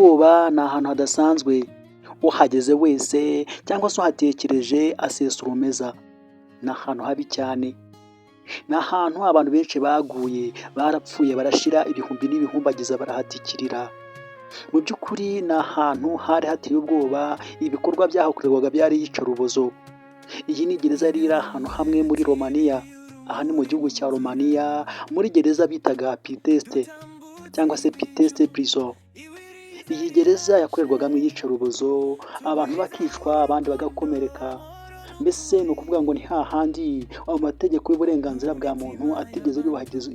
ubwoba ni ahantu hadasanzwe, uhageze wese cyangwa se uhatekereje asesa urumeza, ni ahantu habi cyane, ni ahantu abantu benshi baguye, barapfuye barashira, ibihumbi n'ibihumbagiza barahatikirira, mu by'ukuri ni ahantu hari hateye ubwoba, ibikorwa byahakorerwaga byari iyicarubozo. Iyi ni gereza yari iri ahantu hamwe muri Romania, aha ni mu gihugu cya Romania, muri gereza bitaga Pitești cyangwa se Pitești prison. Iyi gereza yakorerwagamo iyicarubozo, abantu bakicwa abandi bagakomereka, mbese ni ukuvuga ngo ni hahandi amategeko y'uburenganzira bwa muntu atigeze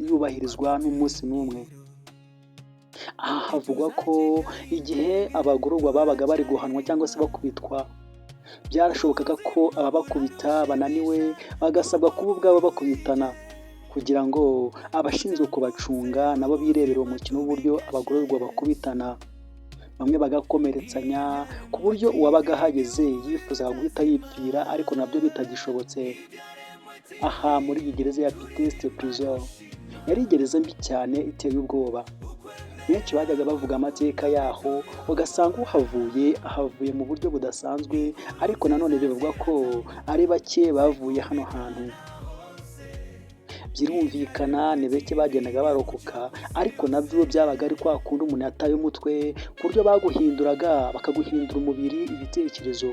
yubahirizwa n'umunsi n'umwe. Aha havugwa ko igihe abagororwa babaga bari guhanwa cyangwa se bakubitwa, byarashobokaga ko ababakubita bananiwe bagasabwa kuba ubwabo bakubitana, kugira ngo abashinzwe kubacunga nabo birebere umukino w'uburyo abagororwa bakubitana, bamwe bagakomeretsanya ku buryo uwabaga ahageze yifuzaga guhita yipfira, ariko nabyo bitagishobotse. Aha muri iyi gereza ya Pitești prison yari gereza mbi cyane iteye ubwoba. Benshi bajyaga bavuga amateka yaho, ugasanga ahavuye mu buryo budasanzwe, ariko nanone bivugwa ko ari bake bavuye hano hantu. Birumvikana ni bake bagendaga barokoka, ariko nabyo byabaga ari kwa kundi umuntu yataye umutwe, ku buryo baguhinduraga bakaguhindura umubiri, ibitekerezo,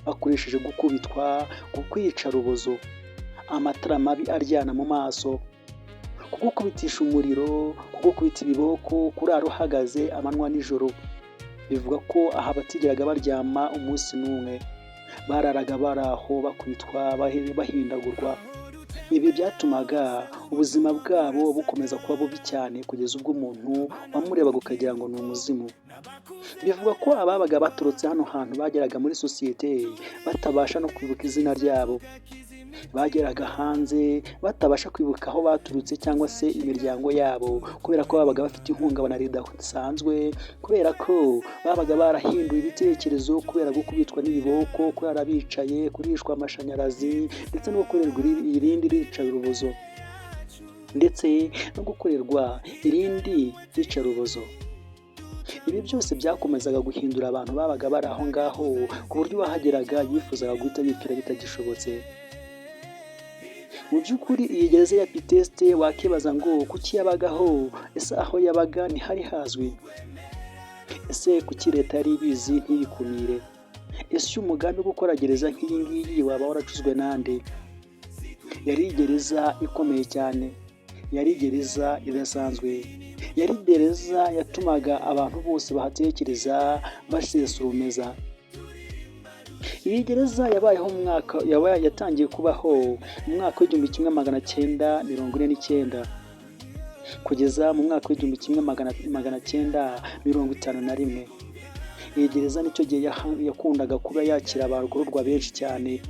bakoresheje gukubitwa, kukwica rubozo, amatara mabi aryana mu maso, kugukubitisha umuriro, kugukubita ibiboko, kurara uhagaze amanywa nijoro. Bivuga ko aha batigeraga baryama umunsi n'umwe, bararaga bari aho bakubitwa, bahindagurwa. Ibi byatumaga ubuzima bwabo bukomeza kuba bubi cyane, kugeza ubwo umuntu wamurebaga ukagira ngo ni umuzimu. Bivuga ko ababaga baturutse hano hantu bageraga muri sosiyete batabasha no kwibuka izina ryabo, bageraga hanze batabasha kwibuka aho baturutse cyangwa se imiryango yabo, kubera ko babaga bafite ihungabana ridasanzwe, kubera ko babaga barahinduye ibitekerezo, kubera gukubitwa n'ibiboko, kurara bicaye, kurishwa amashanyarazi, ndetse no gukorerwa irindi yicarubozo, ndetse no gukorerwa irindi yicarubozo. Ibi byose byakomezaga guhindura abantu babaga bari aho ngaho, ku buryo uwahageraga yifuzaga guhita yipfira bitagishobotse. Mu by'ukuri iyi gereza ya Pitești wakibaza ngo kuki yabagaho? Ese aho yabaga ntihari hazwi? Ese kuki leta yari ibizi ntiyikumire? Ese umugambi wo gukora gereza nk'iyi ngiyi waba waracuzwe nande? Yari gereza ikomeye cyane, yari gereza idasanzwe, yari gereza yatumaga abantu bose bahatekereza basesa urumeza. Iyi gereza yatangiye kubaho mu mwaka w'igihumbi kimwe magana cyenda mirongo ine n'icyenda kugeza mu mwaka w'igihumbi kimwe magana cyenda mirongo itanu na rimwe. Iyi gereza nicyo gihe yakundaga kuba yakira abagororwa benshi cyane,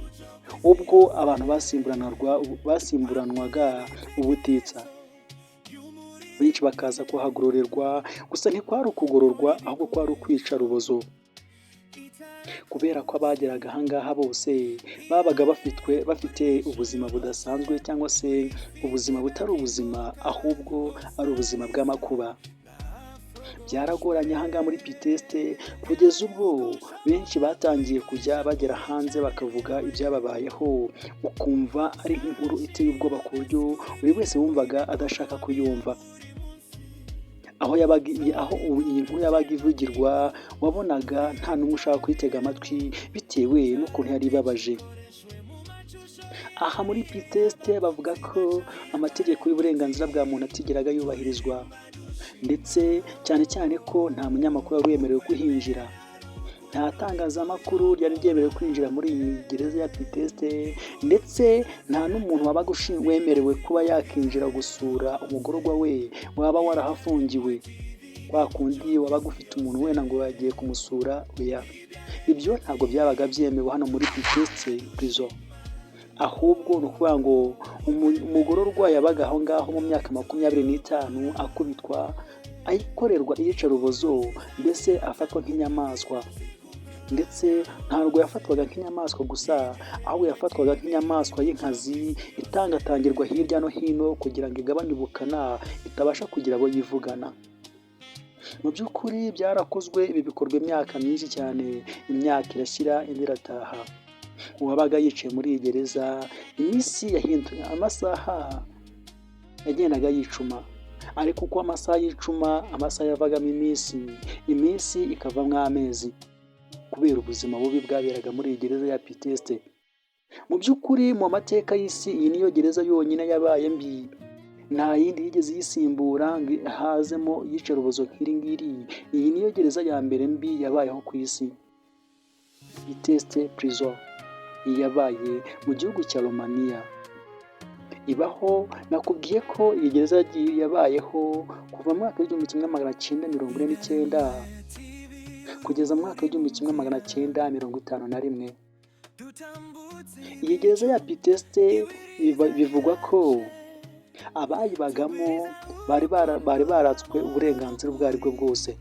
ubwo abantu basimburanwaga ubutitsa, benshi bakaza kuhagororerwa, gusa ntikwari ukugororwa ahubwo kwari ukwica rubozo, kubera ko abageraga aha ngaha bose babaga bafite ubuzima budasanzwe, cyangwa se ubuzima butari ubuzima, ahubwo ari ubuzima bw'amakuba. Byaragoranye aha ngaha muri Pitești, kugeza ubwo benshi batangiye kujya bagera hanze bakavuga ibyababayeho, ukumva ari nk'inkuru iteye ubwoba, ku buryo buri wese wumvaga adashaka kuyumva. Aho iyi nkuru yabaga ivugirwa, wabonaga nta n'umwe ushaka kuyitega amatwi, bitewe n'ukuntu yari ibabaje. Aha muri Pitești bavuga ko amategeko y'uburenganzira bwa muntu atigeraga yubahirizwa, ndetse cyane cyane ko nta munyamakuru wari wemerewe kuhinjira, nta tangazamakuru ryari ryemerewe kwinjira muri iyi gereza ya Pitești, ndetse nta n'umuntu wabaga wemerewe kuba yakinjira gusura umugororwa we waba warahafungiwe, kwa kundi wabaga ufite umuntu wenda ngo yagiye kumusura. Oya, ibyo ntabwo byabaga byemewe hano muri Pitești prison, ahubwo ni ukuvuga ngo umugororwa yabaga aho ngaho mu myaka 25 akubitwa, ayikorerwa iyicarubozo, mbese afatwa nk'inyamaswa. Ndetse ntabwo yafatwaga nk'inyamaswa gusa, ahubwo yafatwaga nk'inyamaswa y'inkazi itangatangirwa hirya no hino kugira ngo igabanye ubukana, itabasha kugira abo yivugana. Mu by'ukuri byarakozwe, ibi bikorwa imyaka myinshi cyane, imyaka irashyira indi irataha, uwabaga yicaye muri iyi gereza iminsi yahinduye, amasaha yagendaga yicuma, ariko uko amasaha yicuma, amasaha yavagamo iminsi, iminsi ikavamo amezi, kubera ubuzima bubi bwaberaga muri iyi gereza ya Piteste. Mu by'ukuri mu mateka y'isi, iyi niyo gereza yonyine yabaye mbi, nta yindi yigeze yisimbura ngo hazemo iyicarubozo nk'iri ngiri. Iyi niyo gereza ya mbere mbi yabayeho ku isi, Piteste Prison. Iyi yabaye mu gihugu cya Romania. Ibaho, nakubwiye ko iyi gereza yabayeho kuva mu mwaka w'igihumbi kimwe magana cyenda mirongo ine n'icyenda kugeza mu mwaka w'igihumbi kimwe magana cyenda mirongo itanu na rimwe. Iyi gereza ya Piteste bivugwa ko abayibagamo bari baratswe uburenganzira ubwo aribwo bwose.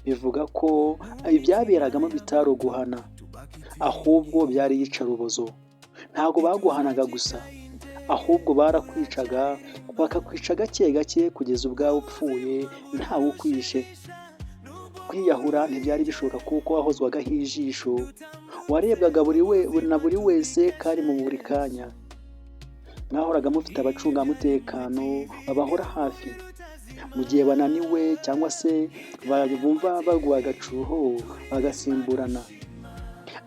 Bivuga ko ibyaberagamo bitari uguhana, ahubwo byari iyicarubozo. Ntabwo baguhanaga gusa, ahubwo barakwicaga, bakakwica gake gake kugeza ubwawe upfuye ntawe ukwishe. Kwiyahura ntibyari bishoboka kuko wahozwagaho ijisho, warebwaga na buri wese kari mu buri kanya. Mwahoraga mufite abacungamutekano babahora hafi, mu gihe bananiwe cyangwa se bumva baguha agacuho bagasimburana.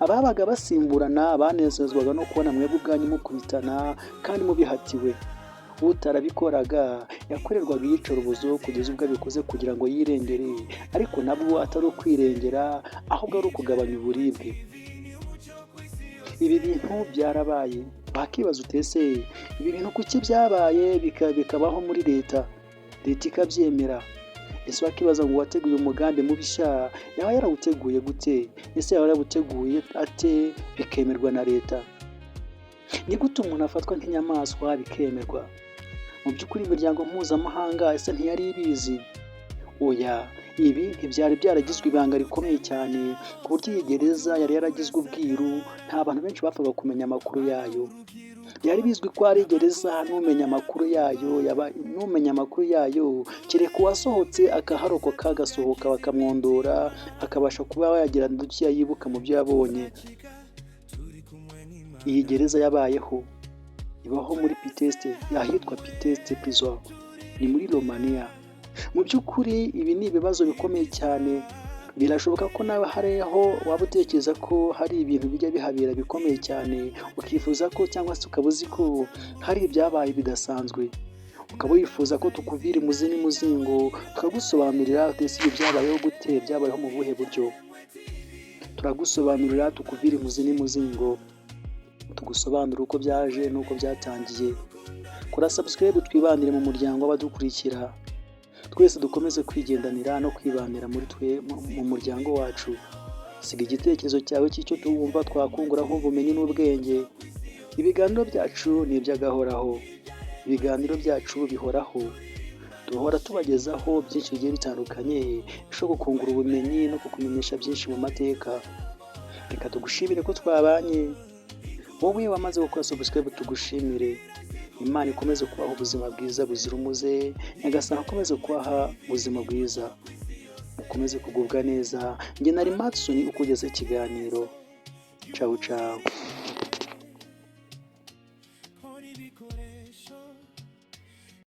Ababaga basimburana banezezwaga no kubona mwebwe ubwanyu mukubitana kandi mubihatiwe. Utarabikoraga yakorerwaga iyicarubozo kugeza ubwo abikoze kugira ngo yirengere, ariko nabwo atari ukwirengera, ahubwo ari ukugabanya uburibwe. Ibi bintu byarabaye, wakibaza utese ibi bintu kuki byabaye bikabaho muri leta ikabyemera? Ese wakibaza ngo uwateguye umugambi mubishya yaba yarawuteguye gute? Ese yaba yarawuteguye ate bikemerwa na leta? Ni gute umuntu afatwa nk'inyamaswa bikemerwa? Mu by'ukuri imiryango mpuzamahanga ese ntiyari ibizi? Oya, ibi ntibyari byaragizwe ibanga rikomeye cyane ku buryo iyi gereza yari yaragizwe ubwiru, nta bantu benshi bapfaga kumenya amakuru yayo. Byari bizwi ko ari gereza n'umenya amakuru yayo kereka uwasohotse akaharokoka, agasohoka bakamwondora, akabasha kuba yagira duke yibuka mu byo yabonye. Iyi gereza yabayeho, ibaho muri Piteste, ahitwa Piteste Prison, ni muri Romania. Mu by'ukuri ibi ni ibibazo bikomeye cyane. Birashoboka ko nawe hariho waba utekereza ko hari ibintu bijya bihabera bikomeye cyane, ukifuza ko cyangwa se ukaba uzi ko hari ibyabaye bidasanzwe, ukaba wifuza ko tukuvira imuzi n'umuzingo, tukagusobanurira ese ibi byabayeho gute, byabayeho mu buhe buryo. Turagusobanurira, tukuvira imuzi n'umuzingo, tugusobanurira uko byaje n'uko byatangiye. Kora subscribe, twibanire mu muryango w'abadukurikira, twese dukomeze kwigendanira no kwibanira mu muryango wacu. Siga igitekerezo cyawe cy'icyo tuwumva twakunguraho ubumenyi n'ubwenge. Ibiganiro byacu ni iby'agahoraho, ibiganiro byacu bihoraho, duhora tubagezaho byinshi bigiye bitandukanye bishobora gukungura ubumenyi no kukumenyesha byinshi mu mateka. Reka tugushimire ko twabanye, wowe wamaze gukora subscribe tugushimire. Imana ikomeze kubaha ubuzima bwiza buzira umuze, Nyagasani akomeze kubaha ubuzima bwiza, ukomeze kugubwa neza. Njye nari Matson ukugeza ikiganiro. Ciao ciao.